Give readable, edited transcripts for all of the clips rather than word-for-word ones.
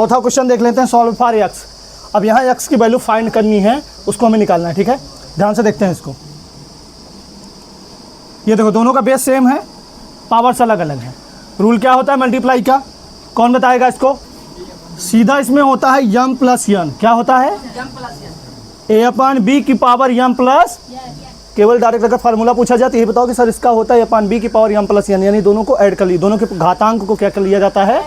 चौथा क्वेश्चन देख लेते हैं, सॉल्व फॉर एक्स। अब यहाँ एक्स की वैल्यू फाइंड करनी है, उसको हमें निकालना है, ठीक है। ध्यान से देखते हैं इसको। ये देखो दोनों का बेस सेम है, पावर्स अलग अलग है। रूल क्या होता है मल्टीप्लाई का, कौन बताएगा इसको? सीधा इसमें होता है यम प्लस यन। क्या होता है? ए अपॉन बी की पावर यम प्लस, केवल डायरेक्ट अगर फार्मूला पूछा जाए तो ये बताओ कि सर इसका होता है ए अपॉन बी की पावर यम प्लस यन, यानी दोनों को ऐड कर लिया, दोनों के घातांक को क्या कर लिया जाता है?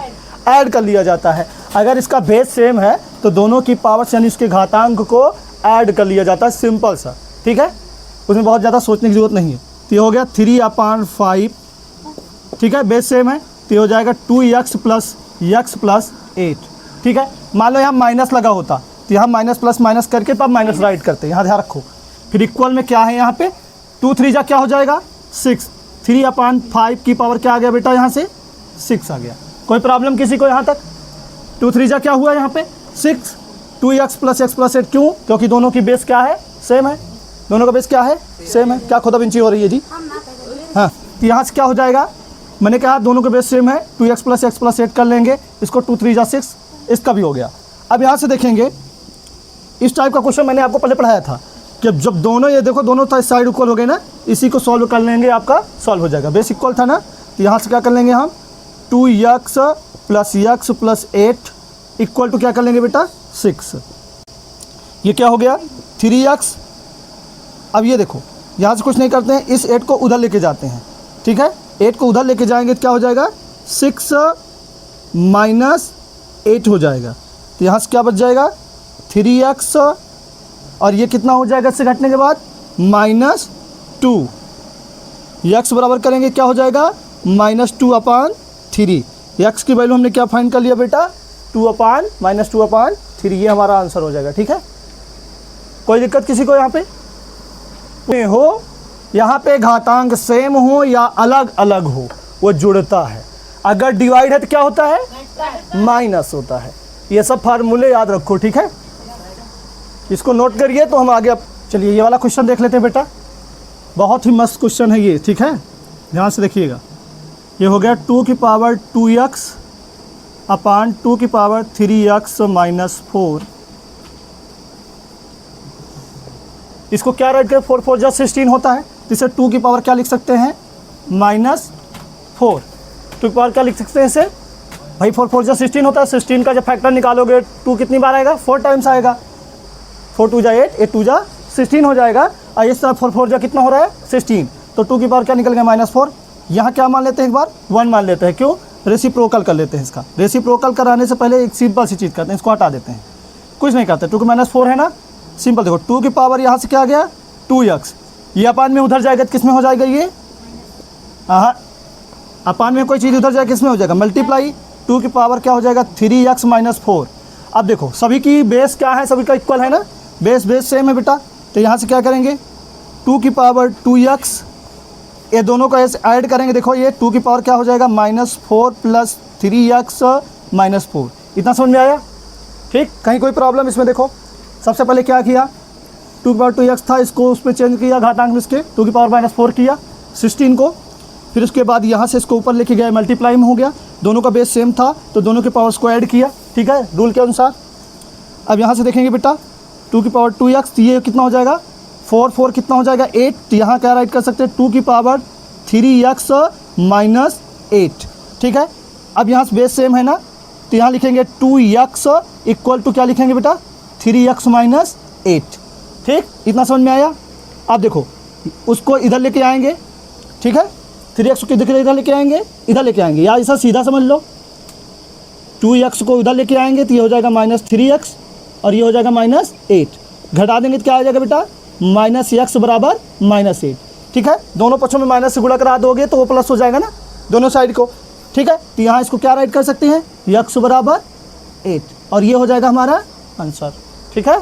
ऐड कर लिया जाता है। अगर इसका बेस सेम है तो दोनों की पावर्स यानी इसके घातांक को ऐड कर लिया जाता है, सिंपल सा, ठीक है। उसमें बहुत ज़्यादा सोचने की जरूरत नहीं है। तो ये हो गया 3/5, ठीक है, बेस सेम है, तो हो जाएगा 2x प्लस 8, ठीक है। मान लो यहाँ माइनस लगा होता तो यहाँ माइनस प्लस माइनस करके तब माइनस राइट करते, यहाँ ध्यान रखो। फिर इक्वल में क्या है यहाँ पे 2 3 जा क्या हो जाएगा 6, 3/5 की पावर क्या आ गया बेटा, यहाँ से 6 आ गया। कोई प्रॉब्लम किसी को यहाँ तक? 2 3 जा क्या हुआ यहाँ पे 6, 2x प्लस 8, क्यों? क्योंकि दोनों की बेस क्या है? सेम है। दोनों का बेस क्या है? सेम है। क्या खोदाबिंची हो रही है जी? हाँ, तो यहाँ से क्या हो जाएगा, मैंने कहा दोनों के बेस सेम है, 2x प्लस 8 कर लेंगे, इसको 2 3 जा 6, इसका भी हो गया। अब यहाँ से देखेंगे, इस टाइप का क्वेश्चन मैंने आपको पहले पढ़ाया था कि जब दोनों, ये देखो दोनों साइड इक्वल हो गए ना, इसी को सॉल्व कर लेंगे, आपका सॉल्व हो जाएगा। बेस इक्वल था ना, तो यहाँ से क्या कर लेंगे हम 2x प्लस 8 इक्वल टू क्या कर लेंगे बेटा 6। ये क्या हो गया 3x। अब ये देखो यहाँ से कुछ नहीं करते हैं, इस 8 को उधर लेके जाते हैं, ठीक है। 8 को उधर लेके जाएंगे तो क्या हो जाएगा 6 माइनस 8 हो जाएगा। तो यहाँ से क्या बच जाएगा 3x, और ये कितना हो जाएगा इससे घटने के बाद -2। x बराबर करेंगे क्या हो जाएगा -2/3। x की वैल्यू हमने क्या फाइंड कर लिया बेटा 2/3। ये हमारा आंसर हो जाएगा, ठीक है। कोई दिक्कत किसी को यहाँ पे हो? यहाँ पे घातांक सेम हो या अलग अलग हो वो जुड़ता है। अगर डिवाइड है तो क्या होता है? माइनस होता है। ये सब फार्मूले याद रखो, ठीक है। इसको नोट करिए तो हम आगे। अब चलिए ये वाला क्वेश्चन देख लेते हैं बेटा, बहुत ही मस्त क्वेश्चन है ये, ठीक है। ध्यान से देखिएगा। ये हो गया 2 की पावर 2x अपान 2 की पावर 3x माइनस 4। इसको क्या राइट करें, 4 4 जा 16 होता है, इसे 2 की पावर क्या लिख सकते हैं -4। 2 की पावर क्या लिख सकते हैं इसे भाई, 4 4 जा 16 होता है। 16 का जब फैक्टर निकालोगे 2 कितनी बार आएगा, 4 टाइम्स आएगा। 4 2 जा 8, 8 2 जा 16 हो जाएगा। और इस तरह 4 4 जा कितना हो रहा है 16, तो 2 की पावर क्या निकल गया -4। यहाँ क्या मान लेते हैं, एक बार 1 मान लेते हैं, क्यों? रेसिप्रोकल कर लेते हैं इसका। रेसिप्रोकल कराने से पहले एक सिंपल सी चीज़ करते हैं, इसको हटा देते हैं, कुछ नहीं करते। 2 की -4 है ना, सिंपल देखो 2 की पावर यहाँ से क्या आ गया 2x, ये अपान में उधर जाएगा तो किस में हो जाएगा ये, हाँ अपान में कोई चीज़ उधर जाएगा किस में हो जाएगा मल्टीप्लाई। 2 की पावर क्या हो जाएगा 3x माइनस 4। अब देखो सभी की बेस क्या है, सभी का इक्वल है ना, बेस सेम है बेटा। तो यहाँ से क्या करेंगे 2 की पावर 2x, ये दोनों को ऐसे ऐड करेंगे। देखो ये 2 की पावर क्या हो जाएगा -4 प्लस 3x माइनस 4। इतना समझ में आया? ठीक, कहीं कोई प्रॉब्लम इसमें? देखो सबसे पहले क्या किया, 2 की पावर 2x था, इसको उस पर चेंज किया घातांक में इसके, 2 की पावर -4 किया 16 को। फिर उसके बाद यहाँ से इसको ऊपर लेके गया, मल्टीप्लाई में हो गया, दोनों का बेस सेम था तो दोनों के पावर्स को ऐड किया, ठीक है, रूल के अनुसार। अब यहाँ से देखेंगे बेटा 2 की पावर 2x, ये कितना हो जाएगा 4 4 कितना हो जाएगा 8। तो यहाँ क्या राइट कर सकते हैं 2 की पावर 3x माइनस 8, ठीक है। अब यहाँ से बेस सेम है ना, तो यहाँ लिखेंगे 2x इक्वल टू क्या लिखेंगे बेटा 3x माइनस 8। ठीक, इतना समझ में आया? अब देखो उसको इधर लेके आएंगे, ठीक है, 3x को इधर लेके आएंगे, इधर लेके आएंगे, या ऐसा सीधा समझ लो 2x को इधर लेके आएंगे तो ये हो जाएगा -3x और ये हो जाएगा -8। घटा देंगे तो क्या आ जाएगा बेटा -x बराबर -8, ठीक है। दोनों पक्षों में माइनस से गुणा करा दोगे तो वो प्लस हो जाएगा ना दोनों साइड को, ठीक है। तो यहाँ इसको क्या राइट कर सकते हैं x बराबर 8 और ये हो जाएगा हमारा आंसर, ठीक है।